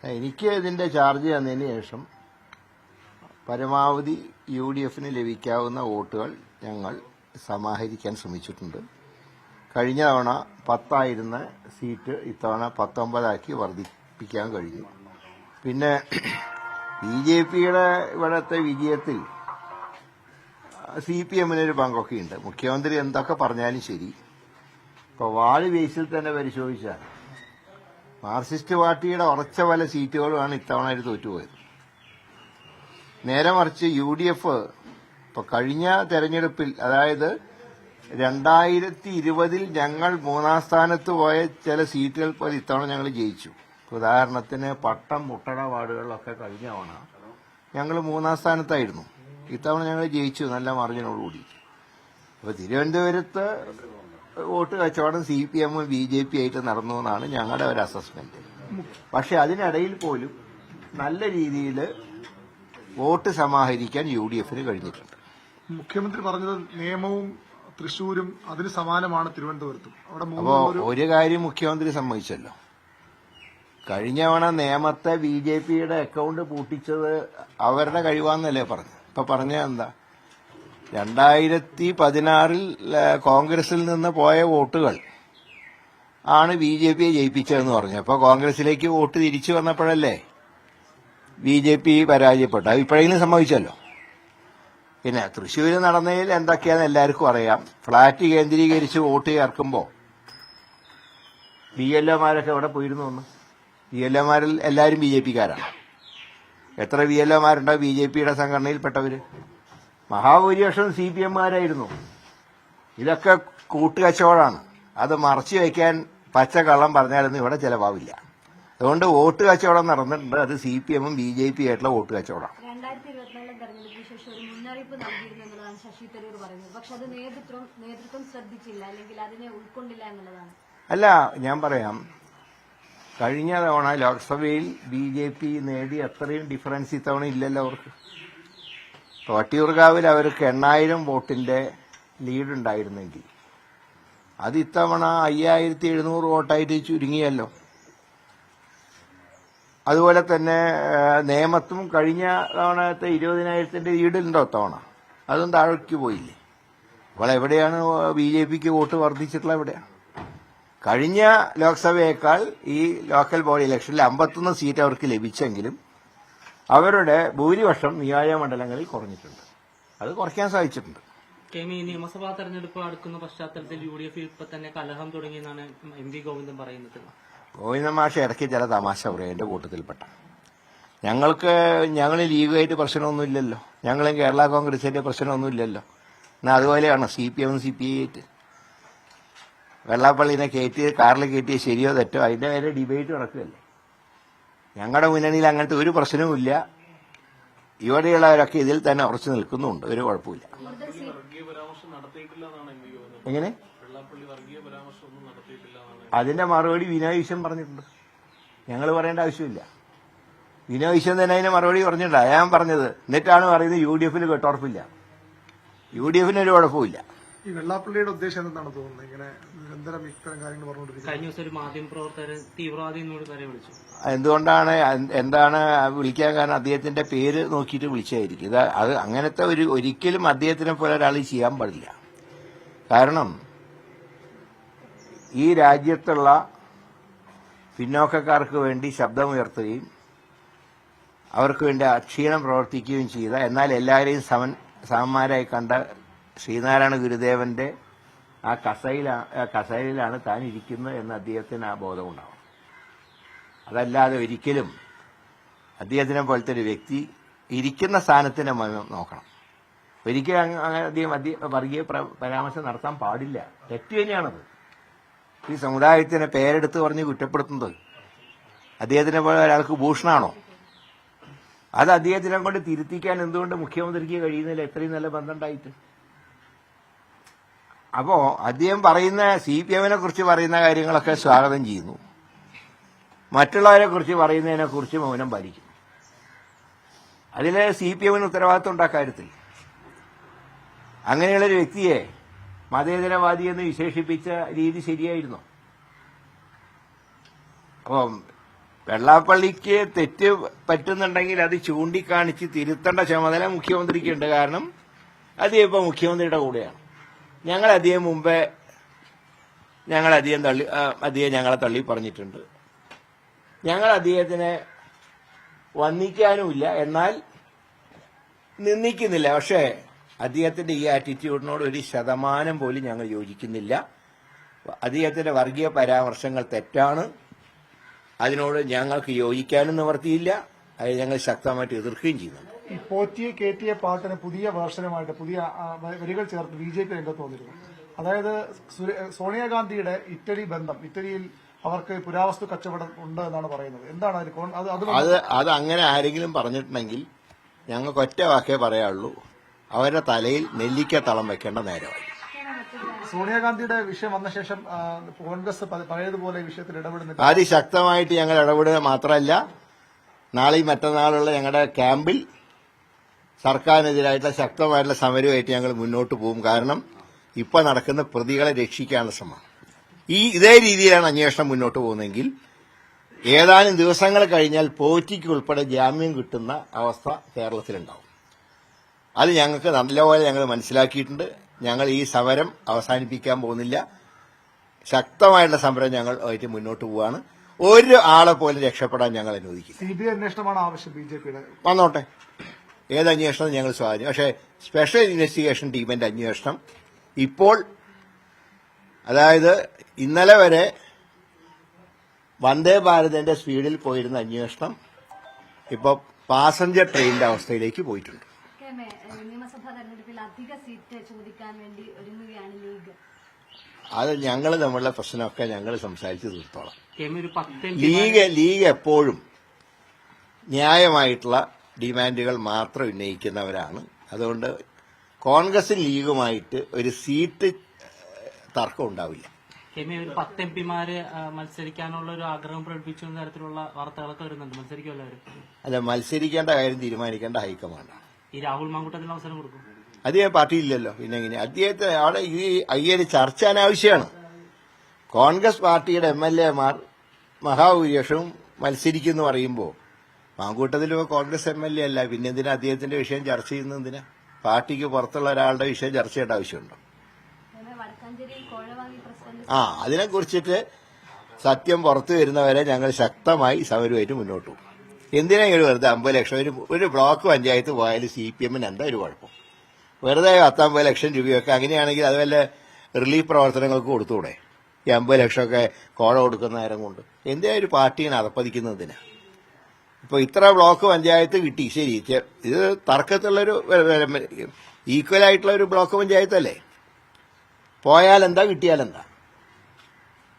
എനിക്ക് ഇതിന്റെ ചാർജ് തന്നതിന് ശേഷം പരമാവധി UDFന് ലഭിക്കാവുന്ന വോട്ടുകൾ ഞങ്ങൾ സമാഹരിക്കാൻ ശ്രമിച്ചിട്ടുണ്ട്. കഴിഞ്ഞ തവണ 10 സീറ്റ് ഇത്തവണ 19 വർദ്ധിപ്പിക്കാൻ കഴിഞ്ഞു. പിന്നെ BJPയുടെ ഇവിടത്തെ വിജയത്തിൽ CPMനൊരു പങ്കൊക്കെ ഉണ്ട്. മുഖ്യമന്ത്രി എന്തൊക്കെ പറഞ്ഞാലും ശരി, ഇപ്പോൾ വാർഡ് ബേസിൽ തന്നെ പരിശോധിച്ചാൽ മാർക്സിസ്റ്റ് പാർട്ടിയുടെ ഉറച്ച പല സീറ്റുകളുമാണ് ഇത്തവണ ഇത് തോറ്റുപോയത്. നേരെ മറിച്ച് UDF ഇപ്പോൾ കഴിഞ്ഞ തെരഞ്ഞെടുപ്പിൽ, അതായത് 2020 ഞങ്ങൾ 3ാം സ്ഥാനത്ത് പോയ ചില സീറ്റുകൾ പോലെ ഇത്തവണ ഞങ്ങൾ ജയിച്ചു. ഉദാഹരണത്തിന് പട്ടം മുട്ടട വാർഡുകളിലൊക്കെ കഴിഞ്ഞ തവണ ഞങ്ങൾ 3ാം സ്ഥാനത്തായിരുന്നു. ഇത്തവണ ഞങ്ങൾ ജയിച്ചു നല്ല മാർജിനോടുകൂടി. അപ്പോൾ തിരുവനന്തപുരത്ത് വോട്ട് കച്ചവടം CPM BJP ആയിട്ട് നടന്നു എന്നാണ് ഞങ്ങളുടെ ഒരു അസസ്മെന്റ്. പക്ഷെ അതിനിടയിൽ പോലും നല്ല രീതിയിൽ വോട്ട് സമാഹരിക്കാൻ UDFന് കഴിഞ്ഞിട്ടുണ്ട്. മുഖ്യമന്ത്രി പറഞ്ഞത് നിയമവും തൃശ്ശൂരും അതിന് സമാനമാണ് തിരുവനന്തപുരത്തും. അപ്പോ ഒരു കാര്യം മുഖ്യമന്ത്രി സമ്മതിച്ചല്ലോ, കഴിഞ്ഞ തവണ നിയമത്തെ BJPയുടെ അക്കൗണ്ട് പൂട്ടിച്ചത് അവരുടെ കഴിവാന്നല്ലേ പറഞ്ഞു. ഇപ്പൊ പറഞ്ഞ എന്താ, 2016 കോൺഗ്രസിൽ നിന്ന് പോയ വോട്ടുകൾ ആണ് BJPയെ ജയിപ്പിച്ചതെന്ന് പറഞ്ഞു. അപ്പൊ കോൺഗ്രസിലേക്ക് വോട്ട് തിരിച്ചു വന്നപ്പോഴല്ലേ BJP പരാജയപ്പെട്ടു. അത് ഇപ്പോഴെങ്കിലും സംഭവിച്ചല്ലോ. പിന്നെ തൃശ്ശൂര് നടന്നതിൽ എന്തൊക്കെയാണെന്ന് എല്ലാവർക്കും അറിയാം. ഫ്ളാറ്റ് കേന്ദ്രീകരിച്ച് വോട്ട് ചേർക്കുമ്പോൾ BLOമാരൊക്കെ എവിടെ പോയിരുന്നു എന്ന്. BLOമാരിൽ എല്ലാവരും BJPക്കാരാണ്. എത്ര BLOമാരുണ്ടോ BJPയുടെ സംഘടനയിൽപ്പെട്ടവര്? മഹാഭൂരിപക്ഷം CPMമാരായിരുന്നു. ഇതൊക്കെ കൂട്ടുകച്ചവടമാണ്. അത് മറച്ചു വയ്ക്കാൻ പച്ചക്കള്ളം പറഞ്ഞാലൊന്നും ഇവിടെ ചെലവാവില്ല. അതുകൊണ്ട് വോട്ട് കച്ചവടം നടന്നിട്ടുണ്ട്. അത് CPMഉം BJP ആയിട്ടുള്ള വോട്ട് കച്ചവടമാണ്. 2024 തെരഞ്ഞെടുപ്പിന് ശേഷം ഒരു മുന്നറിയിപ്പ് നൽകിയിരുന്നു എന്നുള്ളതാണ് ശശി തരൂർ പറയുന്നത്. പക്ഷെ അത് നേതൃത്വം ശ്രദ്ധിച്ചില്ല, അല്ലെങ്കിൽ അതിനെ ഉൾക്കൊണ്ടില്ല എന്നുള്ളതാണ്. അല്ല, ഞാൻ പറയാം, കഴിഞ്ഞ തവണ ലോക്സഭയിൽ BJP നേടി അത്രയും ഡിഫറൻസ് ഇത്തവണ ഇല്ലല്ലോ അവർക്ക്. വട്ടിയൂർക്കാവിൽ അവർക്ക് 8000 വോട്ടിന്റെ ലീഡ് ഉണ്ടായിരുന്നെങ്കിൽ അത് ഇത്തവണ 5700 വോട്ടായിട്ട് ചുരുങ്ങിയല്ലോ. അതുപോലെ തന്നെ നേമത്തും കഴിഞ്ഞ തവണത്തെ 20,000ന്റെ ലീഡുണ്ടോ തവണ, അതും താഴേക്ക് പോയില്ലേ. അപ്പോൾ എവിടെയാണ് BJPക്ക് വോട്ട് വർദ്ധിച്ചിട്ടുള്ള? എവിടെയാണ്? കഴിഞ്ഞ ലോക്സഭയേക്കാൾ ഈ ലോക്കൽ ബോഡി ഇലക്ഷനിൽ 51 സീറ്റ് അവർക്ക് ലഭിച്ചെങ്കിലും അവരുടെ ഭൂരിപക്ഷം നിയോജക മണ്ഡലങ്ങളിൽ കുറഞ്ഞിട്ടുണ്ട്. അത് കുറയ്ക്കാൻ സാധിച്ചിട്ടുണ്ട്. നിയമസഭാ തെരഞ്ഞെടുപ്പ് അടുക്കുന്ന പശ്ചാത്തലത്തിൽ UDF ഇപ്പൊ തന്നെ കലഹം തുടങ്ങിയെന്നാണ് MV ഗോവിന്ദൻ പറയുന്നത്. ഗോവിന്ദൻ മാഷ് ഇടയ്ക്ക് ചില തമാശ പറയും എന്റെ കൂട്ടത്തിൽപ്പെട്ട. ഞങ്ങൾ ലീഗുമായിട്ട് പ്രശ്നമൊന്നുമില്ലല്ലോ, ഞങ്ങളും കേരള കോൺഗ്രസിന്റെ പ്രശ്നമൊന്നുമില്ലല്ലോ. എന്നാൽ അതുപോലെയാണ് CPM CPI ആയിട്ട്. വെള്ളാപ്പള്ളിനെ കാറിൽ കയറ്റിയ ശരിയോ തെറ്റോ അതിന്റെ പേരെ ഡിബേറ്റ് നടക്കുകയല്ലേ. ഞങ്ങളുടെ മുന്നണിയിൽ അങ്ങനത്തെ ഒരു പ്രശ്നവുമില്ല. ഇവിടെയുള്ളവരൊക്കെ ഇതിൽ തന്നെ ഉറച്ചു നിൽക്കുന്നുണ്ട്, ഒരു കുഴപ്പമില്ല. എങ്ങനെ? അതിന്റെ മറുപടി വിനോയ് വിശ്വൻ പറഞ്ഞിട്ടുണ്ട്. ഞങ്ങൾ പറയേണ്ട ആവശ്യമില്ല. വിനോയ് വിശ്വൻ തന്നെ അതിന് മറുപടി പറഞ്ഞിട്ടാ ഞാൻ പറഞ്ഞത്. എന്നിട്ടാണ് പറയുന്നത് UDFന് കെട്ടുറപ്പില്ല. UDFന് ഒരു കുഴപ്പമില്ല. ഈ വെള്ളാപ്പള്ളിയുടെ ഉദ്ദേശം എന്താണ് തോന്നുന്നത്? ഇങ്ങനെ നിരന്തരം ഇത്തരം കാര്യങ്ങൾ പറഞ്ഞുകൊണ്ടിരിക്കുന്നത്. കഴിഞ്ഞ ദിവസം ഒരു മാധ്യമപ്രവർത്തകർ തീവ്രവാദി എന്നോട് വരെ വിളിച്ചു. എന്തുകൊണ്ടാണ് വിളിക്കാൻ കാരണം അദ്ദേഹത്തിന്റെ പേര് നോക്കിയിട്ട് വിളിച്ചായിരിക്കും. അത് അങ്ങനത്തെ ഒരിക്കലും അദ്ദേഹത്തിനെ പോലെ ഒരാൾ ചെയ്യാൻ പാടില്ല. കാരണം ഈ രാജ്യത്തുള്ള പിന്നോക്കക്കാർക്ക് വേണ്ടി ശബ്ദമുയർത്തുകയും അവർക്ക് വേണ്ടി അക്ഷീണം പ്രവർത്തിക്കുകയും ചെയ്ത, എന്നാൽ എല്ലാവരെയും സമന്മാരായി കണ്ട ശ്രീനാരായണ ഗുരുദേവന്റെ ആ കസേരയിലാണ് താൻ ഇരിക്കുന്നത് എന്ന് അദ്ദേഹത്തിന് ആ ബോധമുണ്ടാവും. അതല്ലാതെ ഒരിക്കലും അദ്ദേഹത്തിനെ പോലത്തെ ഒരു വ്യക്തി ഇരിക്കുന്ന സ്ഥാനത്തിന്റെ നോക്കണം. ഒരിക്കലും അദ്ദേഹം വർഗീയ പരാമർശം നടത്താൻ പാടില്ല. തെറ്റ് തന്നെയാണത്. ഈ സമുദായത്തിനെ പേരെടുത്ത് പറഞ്ഞ് കുറ്റപ്പെടുത്തുന്നത് അദ്ദേഹത്തിനെ പോലെ ഒരാൾക്ക് ഭൂഷണമാണോ? അത് അദ്ദേഹത്തിനെ കൊണ്ട് തിരുത്തിക്കാൻ എന്തുകൊണ്ട് മുഖ്യമന്ത്രിക്ക് കഴിയുന്നില്ല? എത്രയും നല്ല ബന്ധമുണ്ടായിട്ട്. അപ്പോ അദ്ദേഹം പറയുന്ന CPMനെ കുറിച്ച് പറയുന്ന കാര്യങ്ങളൊക്കെ സ്വാഗതം ചെയ്യുന്നു. മറ്റുള്ളവരെ കുറിച്ച് പറയുന്നതിനെ കുറിച്ച് മൗനം പാലിക്കും. അതില് CPMന് ഉത്തരവാദിത്വം ഉണ്ട് അക്കാര്യത്തിൽ. അങ്ങനെയുള്ളൊരു വ്യക്തിയെ മതേതരവാദി എന്ന് വിശേഷിപ്പിച്ച രീതി ശരിയായിരുന്നു. അപ്പം വെള്ളാപ്പള്ളിക്ക് തെറ്റ് പറ്റുന്നുണ്ടെങ്കിൽ അത് ചൂണ്ടിക്കാണിച്ച് തിരുത്തേണ്ട ചുമതല മുഖ്യമന്ത്രിക്കുണ്ട്. കാരണം അദ്ദേഹം ഇപ്പൊ മുഖ്യമന്ത്രിയുടെ കൂടെയാണ്. ഞങ്ങൾ അദ്ദേഹം മുമ്പേ അദ്ദേഹം ഞങ്ങളെ തള്ളി പറഞ്ഞിട്ടുണ്ട്. ഞങ്ങൾ അദ്ദേഹത്തിനെ വന്ദിക്കാനുമില്ല, എന്നാൽ നിന്ദിക്കുന്നില്ല. പക്ഷേ അദ്ദേഹത്തിന്റെ ഈ ആറ്റിറ്റ്യൂഡിനോട് 1% പോലും ഞങ്ങൾ യോജിക്കുന്നില്ല. അദ്ദേഹത്തിന്റെ വർഗീയ പരാമർശങ്ങൾ തെറ്റാണ്. അതിനോട് ഞങ്ങൾക്ക് യോജിക്കാനും നിവർത്തിയില്ല. അത് ഞങ്ങൾ ശക്തമായിട്ട് എതിർക്കുകയും ചെയ്യുന്നുണ്ട്. ഈ പോറ്റിയെ കയറ്റിയ പാട്ടിന് പുതിയ വേർഷനുമായിട്ട് പുതിയ വരികൾ ചേർത്ത് BJP രംഗത്ത് വന്നിരുന്നു. അതായത് സോണിയാഗാന്ധിയുടെ ഇറ്റലി ബന്ധം, ഇറ്റലിയിൽ അവർക്ക് പുരാവസ്തു കച്ചവടം ഉണ്ട് എന്നാണ് പറയുന്നത്. എന്താണ് അത് അങ്ങനെ ആരെങ്കിലും പറഞ്ഞിട്ടുണ്ടെങ്കിൽ ഞങ്ങൾക്ക് ഒറ്റ വാക്കേ പറയാനുള്ളൂ, അവരുടെ തലയിൽ നെല്ലിക്ക തളം വെക്കേണ്ട നേരമായി. സോണിയാഗാന്ധിയുടെ വിഷയം വന്ന ശേഷം കോൺഗ്രസ് പഴയതുപോലെ ഈ വിഷയത്തിൽ ഇടപെടുന്നില്ല. അതിശക്തമായിട്ട് ഞങ്ങൾ ഇടപെടുക മാത്രമല്ല, നാളെയും മറ്റന്നാളുള്ള ഞങ്ങളുടെ ക്യാമ്പിൽ സർക്കാരിനെതിരായിട്ടുള്ള ശക്തമായിട്ടുള്ള സമരമായിട്ട് ഞങ്ങൾ മുന്നോട്ട് പോകും. കാരണം ഇപ്പൊ നടക്കുന്ന പ്രതികളെ രക്ഷിക്കാനുള്ള ശ്രമം ഇതേ രീതിയിലാണ് അന്വേഷണം മുന്നോട്ട് പോകുന്നതെങ്കിൽ ഏതാനും ദിവസങ്ങൾ കഴിഞ്ഞാൽ പോറ്റിക്ക് ഉൾപ്പെടെ ജാമ്യം കിട്ടുന്ന അവസ്ഥ കേരളത്തിലുണ്ടാവും. അത് ഞങ്ങൾക്ക് നല്ലപോലെ ഞങ്ങൾ മനസ്സിലാക്കിയിട്ടുണ്ട്. ഞങ്ങൾ ഈ സമരം അവസാനിപ്പിക്കാൻ പോകുന്നില്ല. ശക്തമായിട്ടുള്ള സമരം ഞങ്ങൾ ആയിട്ട് മുന്നോട്ട് പോവുകയാണ്. ഒരു ആളെ പോലും രക്ഷപ്പെടാൻ ഞങ്ങൾ അനുവദിക്കില്ല. CBI അന്വേഷണമാണ് ആവശ്യം BJPയുടെ. വന്നോട്ടെ, ഏത് അന്വേഷണം ഞങ്ങൾ സ്വാധീനം. പക്ഷേ സ്പെഷ്യൽ ഇൻവെസ്റ്റിഗേഷൻ ടീമിന്റെ അന്വേഷണം ഇപ്പോൾ, അതായത് ഇന്നലെ വരെ വന്ദേ ഭാരതിന്റെ സ്പീഡിൽ പോയിരുന്ന അന്വേഷണം ഇപ്പോൾ പാസഞ്ചർ ട്രെയിനിന്റെ അവസ്ഥയിലേക്ക് പോയിട്ടുണ്ട്. നിയമസഭാ തെരഞ്ഞെടുപ്പിൽ അധിക സീറ്റ് ചോദിക്കാൻ വേണ്ടി ഒരുങ്ങുകയാണ് ലീഗ്. അത് ഞങ്ങൾ തമ്മിലുള്ള പ്രശ്നമൊക്കെ ഞങ്ങൾ സംസാരിച്ച് തീർത്തോളാം. ലീഗ് എപ്പോഴും ന്യായമായിട്ടുള്ള ഡിമാൻഡുകൾ മാത്രം ഉന്നയിക്കുന്നവരാണ്. അതുകൊണ്ട് കോൺഗ്രസും ലീഗുമായിട്ട് ഒരു സീറ്റ് തർക്കം ഉണ്ടാവില്ല. ഒരു 10 MP മത്സരിക്കാനുള്ള ഒരു ആഗ്രഹം പ്രകടിപ്പിച്ചു എന്ന തരത്തിലുള്ള വാർത്തകളൊക്കെ വരുന്നുണ്ട്. മത്സരിക്കുമല്ലോ അവര്? അല്ല, മത്സരിക്കേണ്ട കാര്യം തീരുമാനിക്കേണ്ട ഹൈക്കമാൻഡാണ്. ഈ രാഹുൽ മാങ്കൂട്ടത്തിന് അവസരം കൊടുക്കും? അദ്ദേഹം പാർട്ടിയില്ലല്ലോ, പിന്നെ എങ്ങനെ അദ്ദേഹത്തെ അവിടെ ഈ ചർച്ച അനാവശ്യമാണ്. കോൺഗ്രസ് പാർട്ടിയുടെ MLA-മാർ മഹാഭൂരിപക്ഷവും മത്സരിക്കുമെന്ന് പറയുമ്പോൾ മാങ്കൂട്ടത്തിലും കോൺഗ്രസ് MLA അല്ല, പിന്നെ എന്തിനാ അദ്ദേഹത്തിന്റെ വിഷയം ചർച്ച ചെയ്യുന്നത്? എന്തിനാ പാർട്ടിക്ക് പുറത്തുള്ള ഒരാളുടെ വിഷയം ചർച്ച ചെയ്യേണ്ട ആവശ്യമുണ്ടോ? അതിനെക്കുറിച്ചിട്ട് സത്യം പുറത്തു വരുന്നവരെ ഞങ്ങൾ ശക്തമായി സമരമായിട്ട് മുന്നോട്ട് പോകും. എന്തിനാ വെറുതെ 50 ലക്ഷം ഒരു ബ്ലോക്ക് പഞ്ചായത്ത് പോയാലും CPM-ന് എന്താ ഒരു കുഴപ്പം? വെറുതെ 19 ലക്ഷം രൂപയൊക്കെ അങ്ങനെയാണെങ്കിൽ അത് വല്ല റിലീഫ് പ്രവർത്തനങ്ങൾക്ക് കൊടുത്തുകൂടെ? ഈ 50 ലക്ഷമൊക്കെ കോഴ കൊടുക്കുന്ന നേരം കൊണ്ട് എന്തിനാ ഒരു പാർട്ടിനെ അതപ്പതിക്കുന്നതിനാ? ഇപ്പൊ ഇത്ര ബ്ലോക്ക് പഞ്ചായത്ത് കിട്ടി, ശരി, ഇത് തർക്കത്തിലുള്ളൊരു ഈക്വലായിട്ടുള്ള ഒരു ബ്ലോക്ക് പഞ്ചായത്തല്ലേ? പോയാലെന്താ, കിട്ടിയാലെന്താ?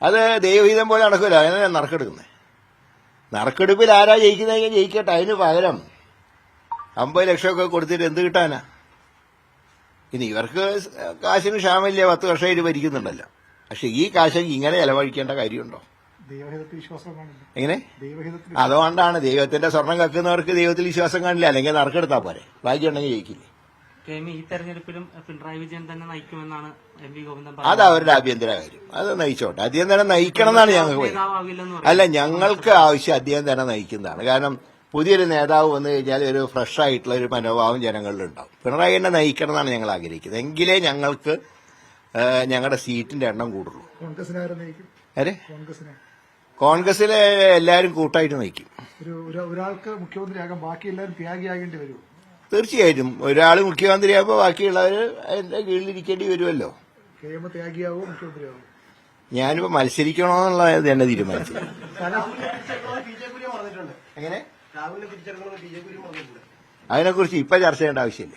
അത് ദൈവഹിതം പോലെ നടക്കില്ല. അതിനാ നറുക്കെടുക്കുന്നത്. നറുക്കെടുപ്പിൽ ആരാ ജയിക്കുന്നതെങ്കിൽ ജയിക്കട്ടെ. അതിന് പകരം 50 ലക്ഷമൊക്കെ കൊടുത്തിട്ട് എന്ത് കിട്ടാനാ? ഇനി ഇവർക്ക് കാശിന് ക്ഷാമില്ല, 10 വർഷമായിട്ട് ഭരിക്കുന്നുണ്ടല്ലോ. പക്ഷെ ഈ കാശ് ഇങ്ങനെ ചെലവഴിക്കേണ്ട കാര്യമുണ്ടോ? എങ്ങനെ? അതുകൊണ്ടാണ് ദൈവത്തിന്റെ സ്വർണം കക്കുന്നവർക്ക് ദൈവത്തിൽ വിശ്വാസം കാണില്ല. അല്ലെങ്കിൽ നറുക്കെടുത്താ പോരെ, ഭാഗ്യമുണ്ടെങ്കിൽ ജയിക്കില്ലേ? ഈ തെരഞ്ഞെടുപ്പിലും പിണറായി വിജയൻ തന്നെ നയിക്കുമെന്നാണ് MV ഗോവിന്ദൻ. അത് അവരുടെ ആഭ്യന്തര കാര്യം, അത് നയിച്ചോട്ടെ. അദ്ദേഹം തന്നെ നയിക്കണം എന്നാണ് ഞങ്ങൾക്ക്. അല്ല, ഞങ്ങൾക്ക് ആവശ്യം അദ്ദേഹം തന്നെ നയിക്കുന്നതാണ്. കാരണം പുതിയൊരു നേതാവ് വന്നു കഴിഞ്ഞാൽ ഒരു ഫ്രഷ് ആയിട്ടുള്ള ഒരു മനോഭാവം ജനങ്ങളിലുണ്ടാവും. പിണറായി തന്നെ നയിക്കണം എന്നാണ് ഞങ്ങൾ ആഗ്രഹിക്കുന്നത്. എങ്കിലേ ഞങ്ങൾക്ക് ഞങ്ങളുടെ സീറ്റിന്റെ എണ്ണം കൂടുള്ളൂ. കോൺഗ്രസിലെ എല്ലാവരും കൂട്ടായിട്ട് നയിക്കും. ഒരാൾക്ക് മുഖ്യമന്ത്രിയാകാൻ ബാക്കി എല്ലാവരും ത്യാഗിയാകേണ്ടി വരുമോ? തീർച്ചയായിട്ടും ഒരാൾ മുഖ്യമന്ത്രിയാകുമ്പോൾ ബാക്കിയുള്ളവർ അതിന്റെ കീഴിലിരിക്കേണ്ടി വരുമല്ലോ. ത്യാഗിയാവോ മുഖ്യമന്ത്രിയാവോ? ഞാനിപ്പോ മത്സരിക്കണമെന്നുള്ളത് തന്നെ തീരുമാനിച്ചു. എങ്ങനെ? അതിനെക്കുറിച്ച് ഇപ്പൊ ചർച്ച ചെയ്യേണ്ട ആവശ്യമില്ല.